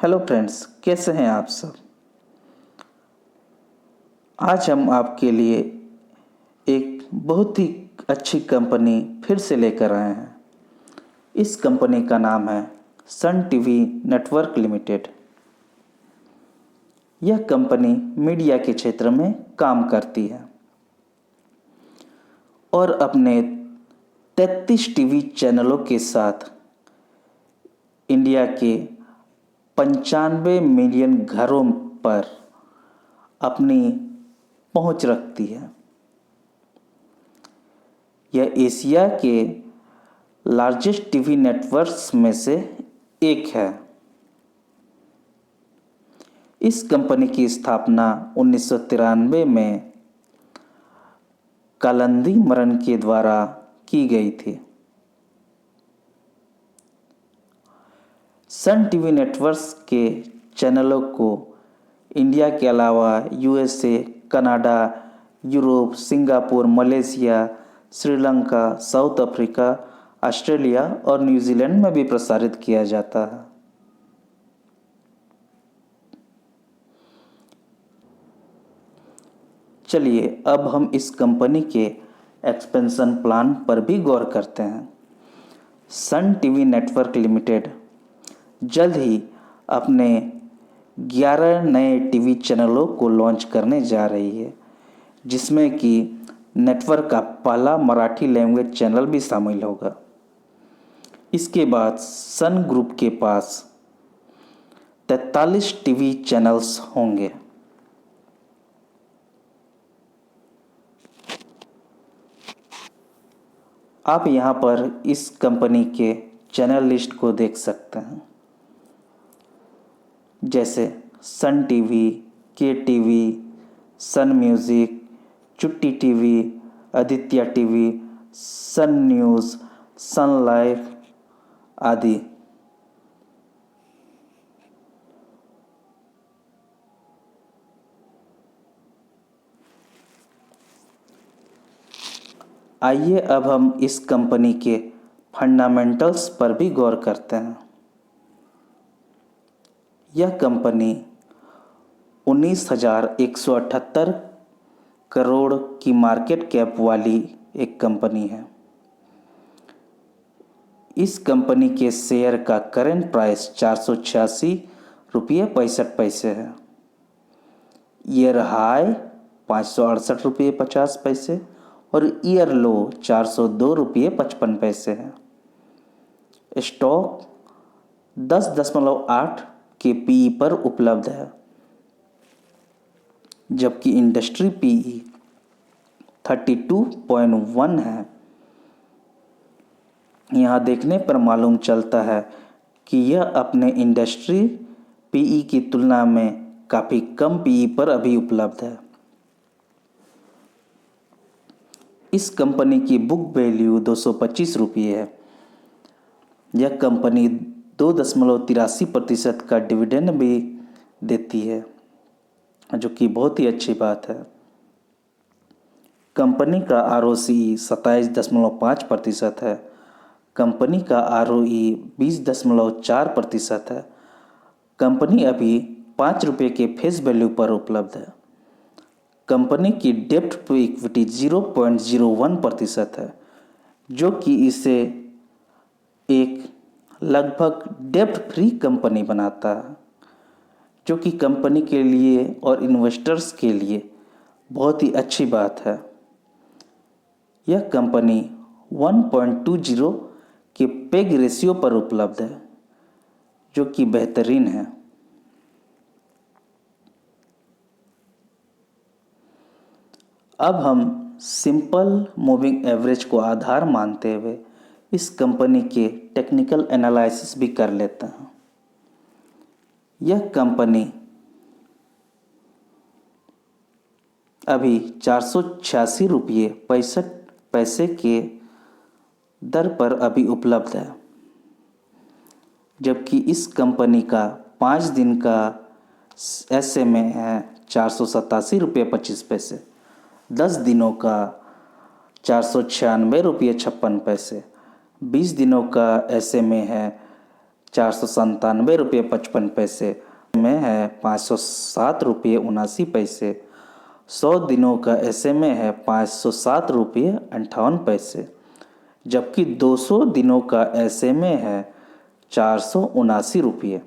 Hello friends, कैसे हैं आप सब। आज हम आपके लिए एक बहुत ही अच्छी कंपनी फिर से लेकर आए हैं। इस कंपनी का नाम है सन टीवी नेटवर्क लिमिटेड। यह कंपनी मीडिया के क्षेत्र में काम करती है और अपने 33 टीवी चैनलों के साथ इंडिया के 95 मिलियन घरों पर अपनी पहुंच रखती है। यह एशिया के लार्जेस्ट टीवी नेटवर्क्स में से एक है। इस कंपनी की स्थापना 1993 में कालिंदी मरन के द्वारा की गई थी। सन टीवी नेटवर्क्स के चैनलों को इंडिया के अलावा USA, Canada, Europe, Singapore, Malaysia, Sri Lanka, south Africa, Australia और न्यूजीलैंड में भी प्रसारित किया जाता है। चलिए अब हम इस कंपनी के एक्सपेंशन प्लान पर भी गौर करते हैं। सन टीवी नेटवर्क लिमिटेड जल्द ही अपने 11 नए टीवी चैनलों को लॉन्च करने जा रही है, जिसमें कि नेटवर्क का पहला मराठी लैंग्वेज चैनल भी शामिल होगा। इसके बाद सन ग्रुप के पास 43 टीवी चैनल्स होंगे। आप यहाँ पर इस कंपनी के चैनल लिस्ट को देख सकते हैं, जैसे सन टीवी, के टीवी, सन म्यूज़िक, चुट्टी टीवी, आदित्य टीवी, सन न्यूज़, सन लाइफ आदि। आइए अब हम इस कंपनी के फंडामेंटल्स पर भी गौर करते हैं। यह कंपनी 19,178 करोड़ की मार्केट कैप वाली एक कंपनी है। इस कंपनी के शेयर का करेंट प्राइस 486 रुपये 65 पैसे है। ईयर हाई 568 रुपये 50 पैसे और ईयर लो 402 रुपये 55 पैसे है। स्टॉक 10.8 के पीई पर उपलब्ध है, जबकि इंडस्ट्री पीई 32.1 है। यहाँ देखने पर मालूम चलता है कि यह अपने इंडस्ट्री पीई की तुलना में काफ़ी कम पीई पर अभी उपलब्ध है। इस कंपनी की बुक वैल्यू 225 रुपये है। यह कंपनी 2.83% का डिविडेंड भी देती है, जो कि बहुत ही अच्छी बात है। कंपनी का आरओसी 27.5% है। कंपनी का आरओई 20.4% है। कंपनी अभी 5 रुपये के फेस वैल्यू पर उपलब्ध है। कंपनी की डेब्ट टू इक्विटी 0.01% है, जो कि इसे एक लगभग डेब्ट फ्री कंपनी बनाता है, जो कि कंपनी के लिए और इन्वेस्टर्स के लिए बहुत ही अच्छी बात है। यह कंपनी 1.20 के पेग रेशियो पर उपलब्ध है, जो कि बेहतरीन है। अब हम सिंपल मूविंग एवरेज को आधार मानते हुए इस कंपनी के टेक्निकल एनालिसिस भी कर लेते हैं। यह कंपनी अभी 486 रुपये 65 पैसे के दर पर अभी उपलब्ध है, जबकि इस कंपनी का 5 दिन का SMA है 487 रुपये 25 पैसे, 10 दिनों का 496 रुपये 56 पैसे, 20 दिनों का SMA है 497 रुपये 55 पैसे में है 507 रुपये 79 पैसे। 100 दिनों का SMA है 507 रुपये 58 पैसे, जबकि 200 दिनों का SMA है 479 रुपये।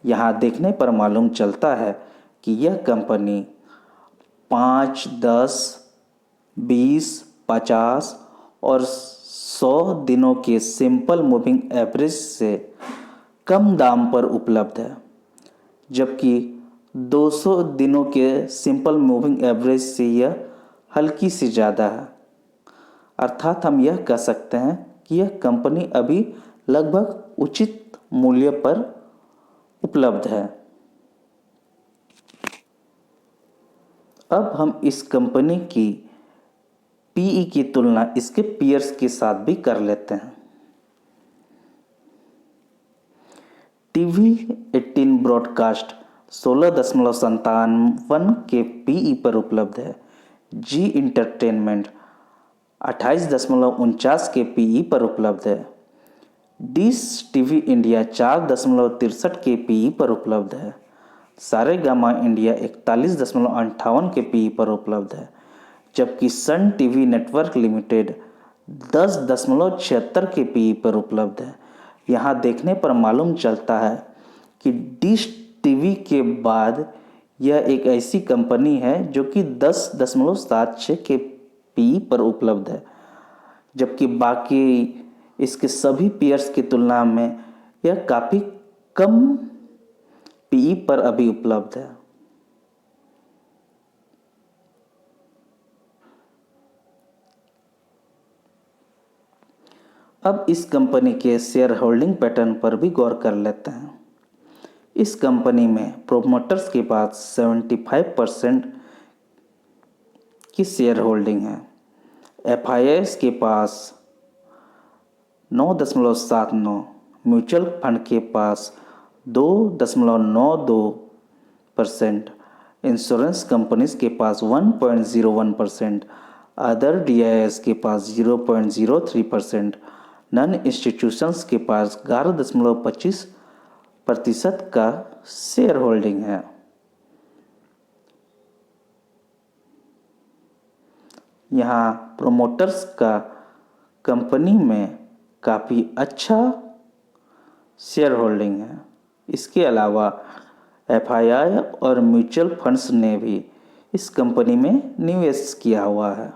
यहाँ देखने पर मालूम चलता है कि यह कंपनी 5, 10, 20, 50 और 100 दिनों के सिंपल मूविंग एवरेज से कम दाम पर उपलब्ध है, जबकि 200 दिनों के सिंपल मूविंग एवरेज से यह हल्की सी ज़्यादा है। अर्थात हम यह कह सकते हैं कि यह कंपनी अभी लगभग उचित मूल्य पर उपलब्ध है। अब हम इस कंपनी की PE की तुलना इसके पीयर्स के साथ भी कर लेते हैं। TV18 ब्रॉडकास्ट 16.57 के PE पर उपलब्ध है। जी इंटरटेनमेंट 28.49 के PE पर उपलब्ध है। डिश TV इंडिया 4.63 के PE पर उपलब्ध है। सारेगामा इंडिया 41.58 के PE पर उपलब्ध है, जबकि सन TV नेटवर्क लिमिटेड 10.76 के PE पर उपलब्ध है। यहाँ देखने पर मालूम चलता है कि डिश TV के बाद यह एक ऐसी कंपनी है जो कि 10.76 के PE पर उपलब्ध है, जबकि बाकी इसके सभी पीयर्स की तुलना में यह काफ़ी कम PE पर अभी उपलब्ध है। अब इस कंपनी के शेयर होल्डिंग पैटर्न पर भी गौर कर लेते हैं। इस कंपनी में प्रोमोटर्स के पास 75% की शेयर होल्डिंग है। FIIs के पास 9.79, म्यूचुअल फंड के पास 2.92%, इंश्योरेंस कंपनीज के पास 1.01%, अदर DIS के पास 0.03%, नॉन इंस्टीट्यूशंस के पास 11.25% का शेयर होल्डिंग है। यहाँ प्रोमोटर्स का कंपनी में काफ़ी अच्छा शेयर होल्डिंग है। इसके अलावा FII और म्यूचुअल फंड्स ने भी इस कंपनी में निवेश किया हुआ है।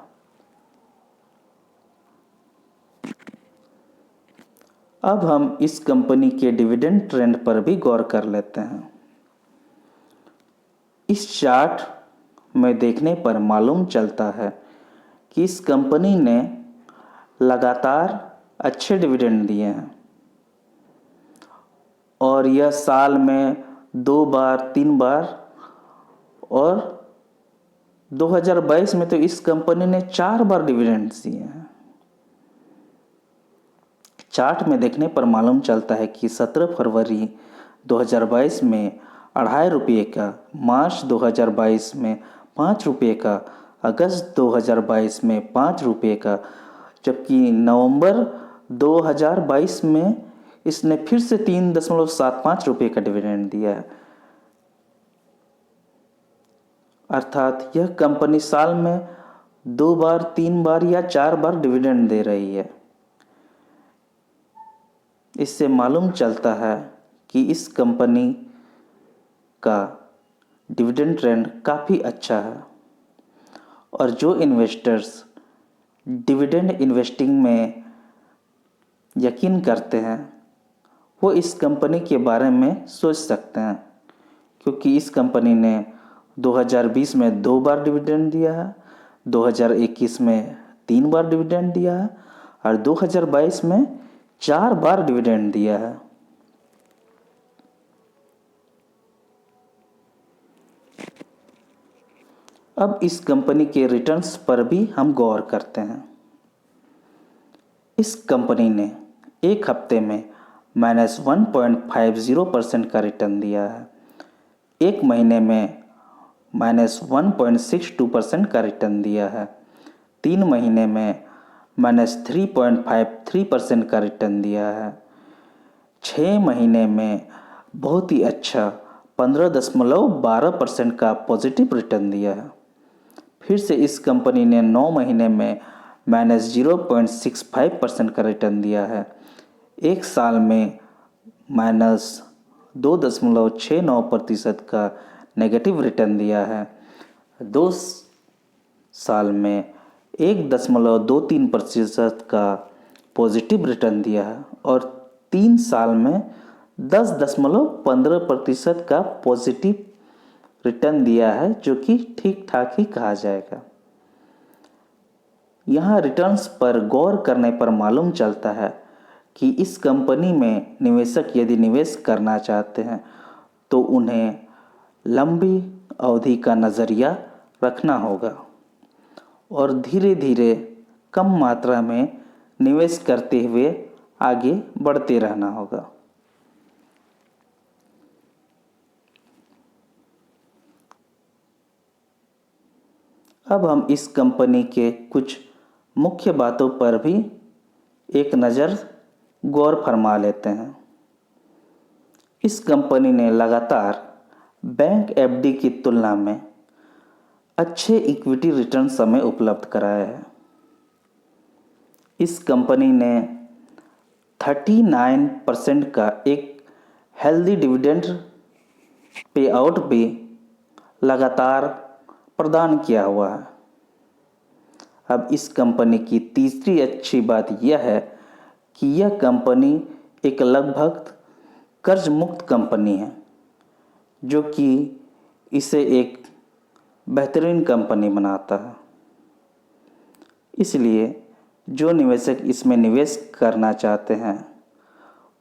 अब हम इस कंपनी के डिविडेंड ट्रेंड पर भी गौर कर लेते हैं। इस चार्ट में देखने पर मालूम चलता है कि इस कंपनी ने लगातार अच्छे डिविडेंड दिए हैं और यह साल में 2 बार 3 बार, और 2022 में तो इस कंपनी ने 4 बार डिविडेंड दिए हैं। चार्ट में देखने पर मालूम चलता है कि 17 फरवरी 2022 में 2.5 रुपये का, मार्च 2022 में 5 रुपये का, अगस्त 2022 में 5 रुपये का, जबकि नवंबर 2022 में इसने फिर से 3.75 रुपये का डिविडेंड दिया है। अर्थात यह कंपनी साल में 2 बार 3 बार या 4 बार डिविडेंड दे रही है। इससे मालूम चलता है कि इस कंपनी का डिविडेंड ट्रेंड काफ़ी अच्छा है, और जो इन्वेस्टर्स डिविडेंड इन्वेस्टिंग में यकीन करते हैं वो इस कंपनी के बारे में सोच सकते हैं, क्योंकि इस कंपनी ने 2020 में 2 बार डिविडेंड दिया है, 2021 में 3 बार डिविडेंड दिया है और 2022 में 4 बार डिविडेंड दिया है। अब इस कंपनी के रिटर्न्स पर भी हम गौर करते हैं। इस कंपनी ने एक हफ्ते में -1.50% का रिटर्न दिया है, एक महीने में -1.62% का रिटर्न दिया है, 3 महीने में -3.53% का रिटर्न दिया है, 6 महीने में बहुत ही अच्छा 15.12% का पॉजिटिव रिटर्न दिया है। फिर से इस कंपनी ने 9 महीने में -0.65% का रिटर्न दिया है। एक साल में -2.69% का नेगेटिव रिटर्न दिया है। 2 साल में 1.23% का पॉजिटिव रिटर्न दिया है और 3 साल में 10.15% का पॉजिटिव रिटर्न दिया है, जो कि ठीक ठाक ही कहा जाएगा। यहाँ रिटर्न्स पर गौर करने पर मालूम चलता है कि इस कंपनी में निवेशक यदि निवेश करना चाहते हैं तो उन्हें लंबी अवधि का नज़रिया रखना होगा और धीरे धीरे कम मात्रा में निवेश करते हुए आगे बढ़ते रहना होगा। अब हम इस कंपनी के कुछ मुख्य बातों पर भी एक नज़र गौर फरमा लेते हैं। इस कंपनी ने लगातार बैंक एफडी की तुलना में अच्छे इक्विटी रिटर्न समय उपलब्ध कराए हैं। इस कंपनी ने 39% का एक हेल्दी डिविडेंड पे आउट भी लगातार प्रदान किया हुआ है। अब इस कंपनी की तीसरी अच्छी बात यह है कि यह कंपनी एक लगभग कर्ज मुक्त कंपनी है, जो कि इसे एक बेहतरीन कंपनी बनाता है। इसलिए जो निवेशक इसमें निवेश करना चाहते हैं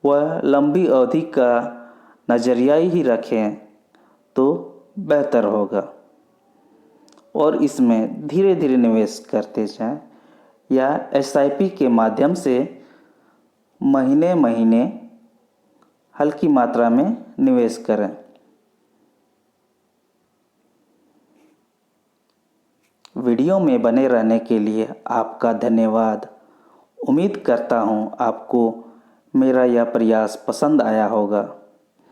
वह लंबी अवधि का नज़रिया ही रखें तो बेहतर होगा और इसमें धीरे धीरे निवेश करते जाएं या एसआईपी के माध्यम से महीने महीने हल्की मात्रा में निवेश करें। वीडियो में बने रहने के लिए आपका धन्यवाद। उम्मीद करता हूँ आपको मेरा यह प्रयास पसंद आया होगा।